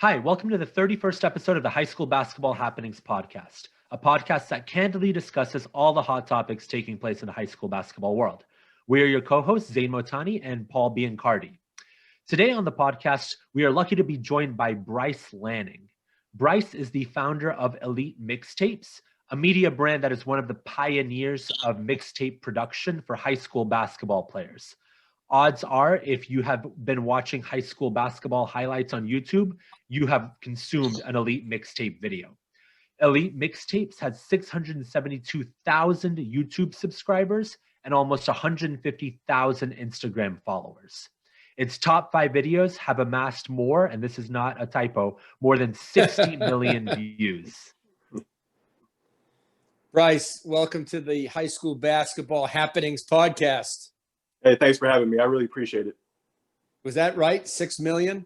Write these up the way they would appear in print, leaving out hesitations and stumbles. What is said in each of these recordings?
Hi, welcome to the 31st episode of the High School Basketball Happenings podcast, a podcast that candidly discusses all the hot topics taking place in the high school basketball world. We are your co-hosts, Zain Motani and Paul Biancardi. Today on the podcast, we are lucky to be joined by Bryce Lanning. Bryce is the founder of Elite Mixtapes, a media brand that is one of the pioneers of mixtape production for high school basketball players. Odds are, if you have been watching high school basketball highlights on YouTube, you have consumed an Elite Mixtape video. Elite Mixtapes has 672,000 YouTube subscribers and almost 150,000 Instagram followers. Its top 5 videos have amassed more, and this is not a typo, more than 60 million views. Bryce, welcome to the High School Basketball Happenings podcast. Hey, thanks for having me. I really appreciate it. Was that right? 6 million?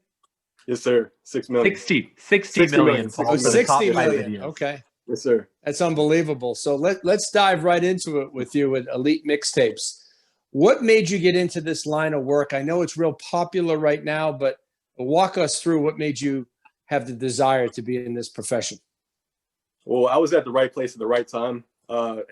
Yes, sir. 6 million. 60 million. Oh, 60 million. Okay. Yes, sir. That's unbelievable. So let's dive right into it with you with Elite Mixtapes. What made you get into this line of work? I know it's real popular right now, but walk us through what made you have the desire to be in this profession. Well, I was at the right place at the right time.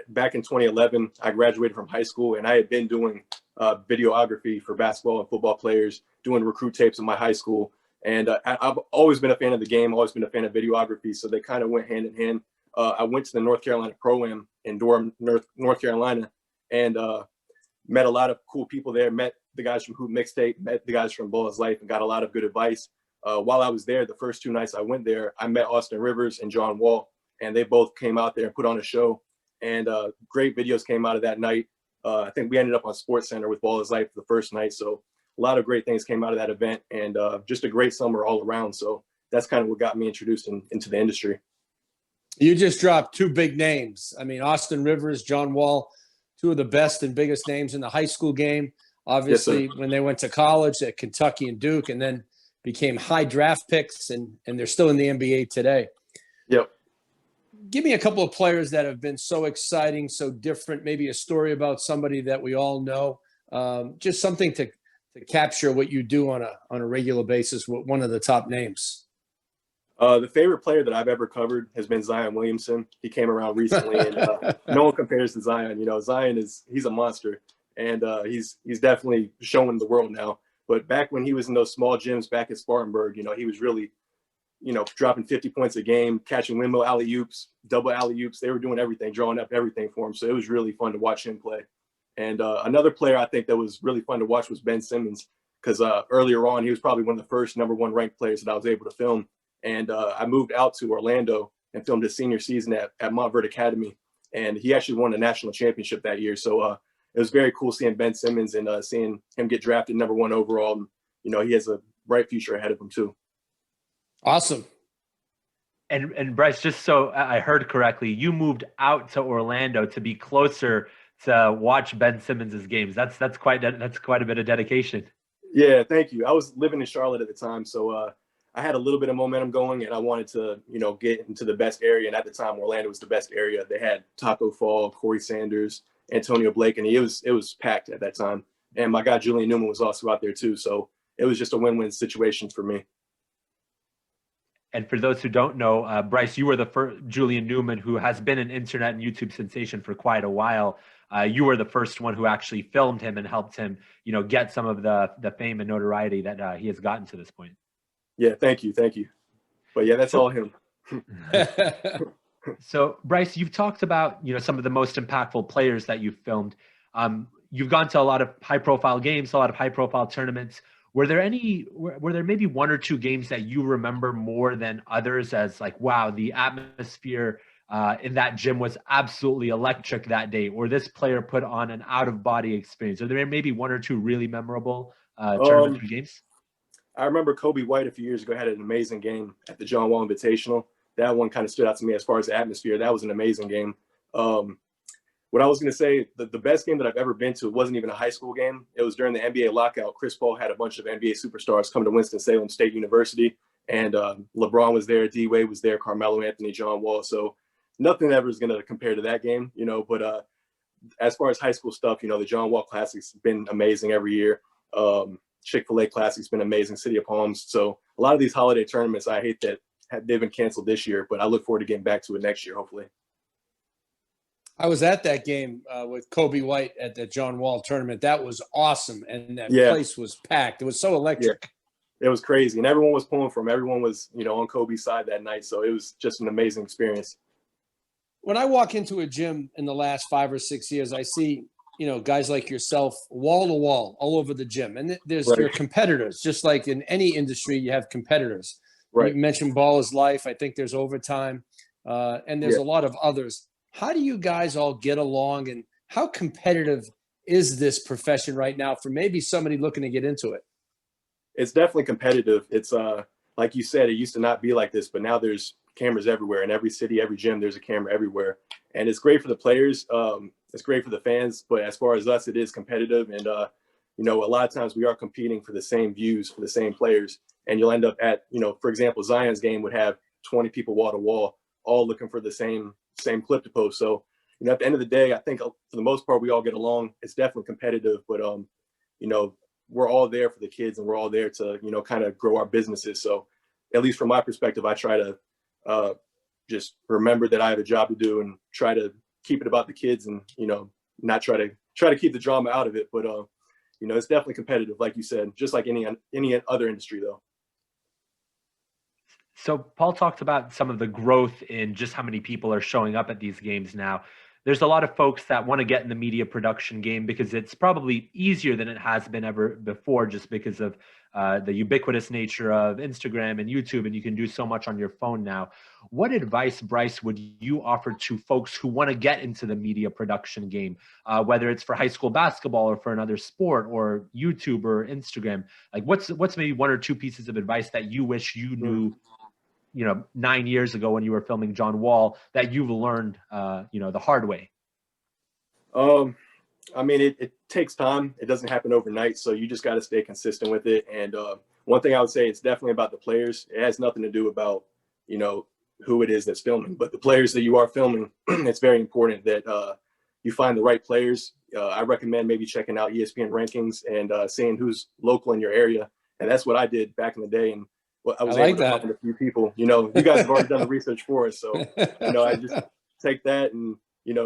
Back in 2011, I graduated from high school, and I had been doing videography for basketball and football players, doing recruit tapes in my high school. And I've always been a fan of the game, always been a fan of videography, so they kind of went hand in hand. I went to the North Carolina Pro-Am in Durham, North Carolina, and met a lot of cool people there, met the guys from Hoop Mixtape, met the guys from Ball is Life, and got a lot of good advice. While I was there, the first 2 nights I went there, I met Austin Rivers and John Wall, and they both came out there and put on a show. And great videos came out of that night. I think we ended up on SportsCenter with Ball is Life the first night. So a lot of great things came out of that event, and just a great summer all around. So that's kind of what got me introduced into the industry. You just dropped 2 big names. I mean, Austin Rivers, John Wall, 2 of the best and biggest names in the high school game. Obviously, Yes, when they went to college at Kentucky and Duke, and then became high draft picks, and they're still in the NBA today. Yep. Give me a couple of players that have been so exciting, so different, maybe a story about somebody that we all know, just something to capture what you do on a regular basis with one of the top names. The favorite player that I've ever covered has been Zion Williamson. He came around recently, and no one compares to Zion. You know, Zion he's a monster, and he's definitely showing the world now. But back when he was in those small gyms back at Spartanburg, you know, he was really, you know, dropping 50 points a game, catching windmill alley-oops, double alley-oops. They were doing everything, drawing up everything for him. So it was really fun to watch him play. And another player I think that was really fun to watch was Ben Simmons, because earlier on, he was probably one of the first #1 ranked players that I was able to film. And I moved out to Orlando and filmed his senior season at Montverde Academy. And he actually won a national championship that year. So it was very cool seeing Ben Simmons and seeing him get drafted #1 overall. And, you know, he has a bright future ahead of him too. Awesome. And Bryce, just so I heard correctly, you moved out to Orlando to be closer to watch Ben Simmons' games. That's quite a bit of dedication. Yeah, thank you. I was living in Charlotte at the time, so I had a little bit of momentum going, and I wanted to, you know, get into the best area. And at the time, Orlando was the best area. They had Taco Fall, Corey Sanders, Antonio Blake, and it was packed at that time. And my guy Julian Newman was also out there too, so it was just a win-win situation for me. And for those who don't know, Bryce, you were the first Julian Newman, who has been an internet and YouTube sensation for quite a while. You were the first one who actually filmed him and helped him, you know, get some of the fame and notoriety that he has gotten to this point. Yeah, thank you. But yeah, that's all him. So, Bryce, you've talked about, you know, some of the most impactful players that you've filmed. You've gone to a lot of high-profile games, a lot of high-profile tournaments. Were there maybe 1 or 2 games that you remember more than others as like, wow, the atmosphere in that gym was absolutely electric that day, or this player put on an out-of-body experience? Are there maybe 1 or 2 really memorable tournament games? I remember Kobe White a few years ago had an amazing game at the John Wall Invitational. That one kind of stood out to me as far as the atmosphere. That was an amazing game. What I was going to say, the best game that I've ever been to, it wasn't even a high school game. It was during the NBA lockout. Chris Paul had a bunch of NBA superstars come to Winston-Salem State University, and LeBron was there, D-Wade was there, Carmelo Anthony, John Wall. So nothing ever is going to compare to that game, you know. But as far as high school stuff, you know, the John Wall Classic's been amazing every year. Chick-fil-A Classic's been amazing, City of Palms. So a lot of these holiday tournaments, I hate that they've been canceled this year, but I look forward to getting back to it next year, hopefully. I was at that game with Kobe White at the John Wall tournament. That was awesome, and that place was packed. It was so electric. Yeah. It was crazy, and everyone was pulling for him. Everyone was, on Kobe's side that night, so it was just an amazing experience. When I walk into a gym in the last 5 or 6 years, I see, guys like yourself wall to wall all over the gym. And there's your competitors, just like in any industry, you have competitors. Right. You mentioned ball is life. I think there's overtime, and there's a lot of others. How do you guys all get along, and how competitive is this profession right now for maybe somebody looking to get into it? It's definitely competitive. It's like you said, it used to not be like this, but now there's cameras everywhere. In every city, every gym, there's a camera everywhere. And it's great for the players. It's great for the fans. But as far as us, it is competitive. And, a lot of times we are competing for the same views, for the same players. And you'll end up at, for example, Zion's game would have 20 people wall to wall, all looking for the same clip to post. So, at the end of the day, I think for the most part, we all get along. It's definitely competitive, but, we're all there for the kids, and we're all there to, kind of grow our businesses. So at least from my perspective, I try to just remember that I have a job to do and try to keep it about the kids, and, not try to keep the drama out of it. But, it's definitely competitive, like you said, just like any other industry, though. So Paul talked about some of the growth in just how many people are showing up at these games now. There's a lot of folks that want to get in the media production game because it's probably easier than it has been ever before, just because of the ubiquitous nature of Instagram and YouTube, and you can do so much on your phone now. What advice, Bryce, would you offer to folks who want to get into the media production game, whether it's for high school basketball or for another sport or YouTube or Instagram? Like, what's maybe 1 or 2 pieces of advice that you wish you knew 9 years ago when you were filming John Wall that you've learned, the hard way? I mean, it takes time. It doesn't happen overnight. So you just got to stay consistent with it. And one thing I would say, it's definitely about the players. It has nothing to do about, who it is that's filming, but the players that you are filming, it's very important that you find the right players. I recommend maybe checking out ESPN rankings and seeing who's local in your area. And that's what I did back in the day. And I was able to find a few people. You guys have already done the research for us, so I just take that and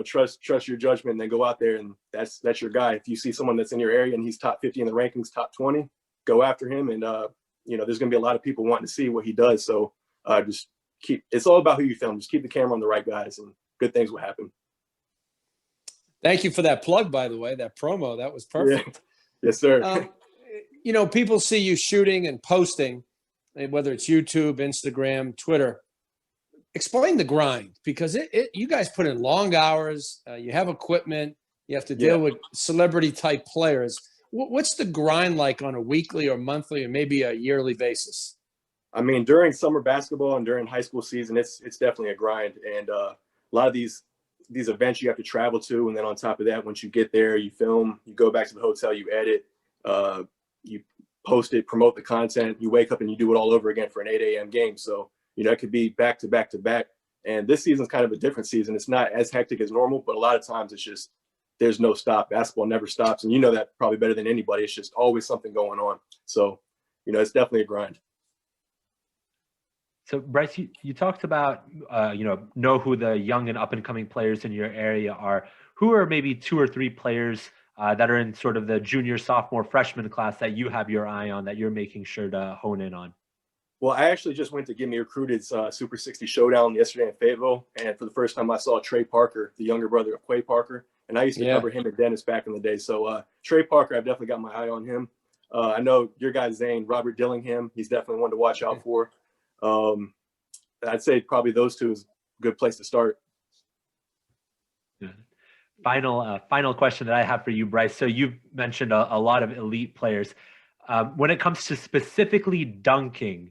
trust your judgment, and then go out there, and that's your guy. If you see someone that's in your area and he's top 50 in the rankings, top 20, go after him. And there's going to be a lot of people wanting to see what he does. So just it's all about who you film. Just keep the camera on the right guys, and good things will happen. Thank you for that plug, by the way. That promo, that was perfect. Yeah. Yes, sir. People see you shooting and posting, whether it's YouTube, Instagram, Twitter. Explain the grind, because you guys put in long hours. You have equipment. You have to deal with celebrity type players. What's the grind like on a weekly or monthly or maybe a yearly basis? I mean, during summer basketball and during high school season, it's definitely a grind. And a lot of these events you have to travel to. And then on top of that, once you get there, you film, you go back to the hotel, you edit, you post it, promote the content, you wake up and you do it all over again for an 8 a.m. game. So, it could be back to back to back. And this season's kind of a different season. It's not as hectic as normal, but a lot of times it's just, there's no stop. Basketball never stops. And you know that probably better than anybody. It's just always something going on. So, it's definitely a grind. So Bryce, you talked about, know who the young and up and coming players in your area are. Who are maybe 2 or 3 players that are in sort of the junior, sophomore, freshman class that you have your eye on, that you're making sure to hone in on? Well, I actually just went to Get Me Recruited's Super 60 Showdown yesterday in Fayetteville. And for the first time, I saw Trey Parker, the younger brother of Quay Parker. And I used to cover him at Dennis back in the day. So Trey Parker, I've definitely got my eye on him. I know your guy, Zain, Robert Dillingham, he's definitely one to watch out for. I'd say probably those 2 is a good place to start. Final question that I have for you, Bryce. So you've mentioned a lot of elite players. When it comes to specifically dunking,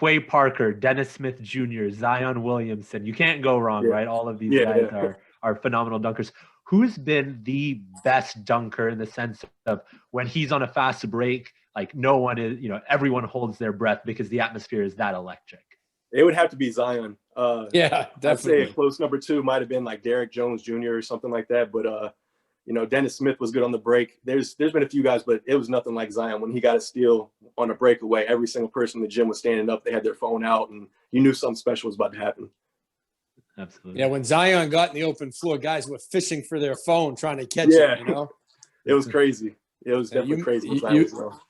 Quay Parker, Dennis Smith Jr., Zion Williamson, you can't go wrong, right? All of these guys are phenomenal dunkers. Who's been the best dunker in the sense of when he's on a fast break, like no one is, everyone holds their breath because the atmosphere is that electric? It would have to be Zion. Definitely. I'd say a close number 2 might have been like Derek Jones Jr. or something like that. But, Dennis Smith was good on the break. There's been a few guys, but it was nothing like Zion. When he got a steal on a breakaway, every single person in the gym was standing up. They had their phone out, and you knew something special was about to happen. Absolutely. Yeah, when Zion got in the open floor, guys were fishing for their phone trying to catch it, It was crazy. It was definitely crazy when Zion was around.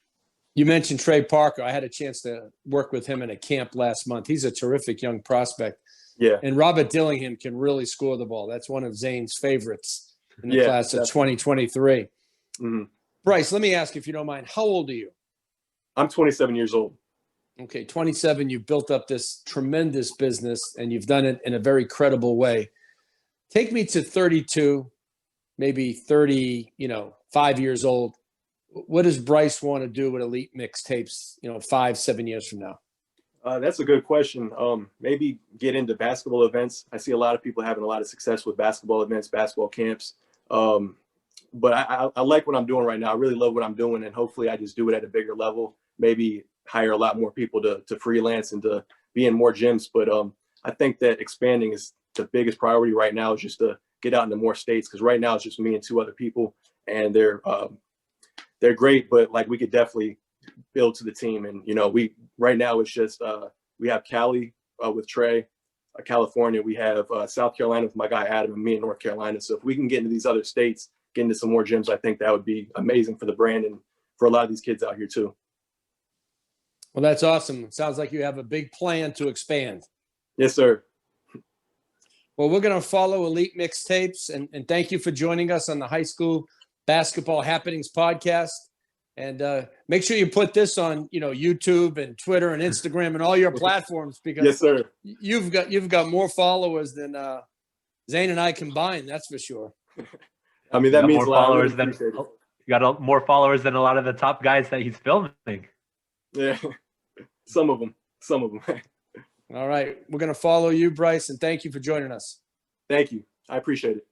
You mentioned Trey Parker. I had a chance to work with him in a camp last month. He's a terrific young prospect. Yeah. And Robert Dillingham can really score the ball. That's one of Zane's favorites in the class of 2023. Mm-hmm. Bryce, let me ask you, if you don't mind, how old are you? I'm 27 years old. Okay, 27. You built up this tremendous business, and you've done it in a very credible way. Take me to 32, maybe 30, 5 years old. What does Bryce want to do with Elite Mixtapes, 5-7 years from now? That's a good question. Maybe get into basketball events. I see a lot of people having a lot of success with basketball events, basketball camps. But I like what I'm doing right now. I really love what I'm doing, and hopefully I just do it at a bigger level. Maybe hire a lot more people to freelance and to be in more gyms. But I think that expanding is the biggest priority right now, is just to get out into more states, because right now it's just me and 2 other people, and they're great, but like we could definitely build to the team. And we right now it's just we have Cali with Trey, California. We have South Carolina with my guy Adam, and me in North Carolina. So if we can get into these other states, get into some more gyms, I think that would be amazing for the brand and for a lot of these kids out here too. Well, that's awesome. It sounds like you have a big plan to expand. Yes, sir. Well, we're going to follow Elite Mixtapes, and thank you for joining us on the High School Basketball Happenings podcast. And make sure you put this on, YouTube and Twitter and Instagram and all your platforms, because yes, sir. You've got more followers than Zain and I combined. That's for sure. I mean, that means more followers than you got more followers than a lot of the top guys that he's filming. Yeah, some of them. All right, we're gonna follow you, Bryce, and thank you for joining us. Thank you. I appreciate it.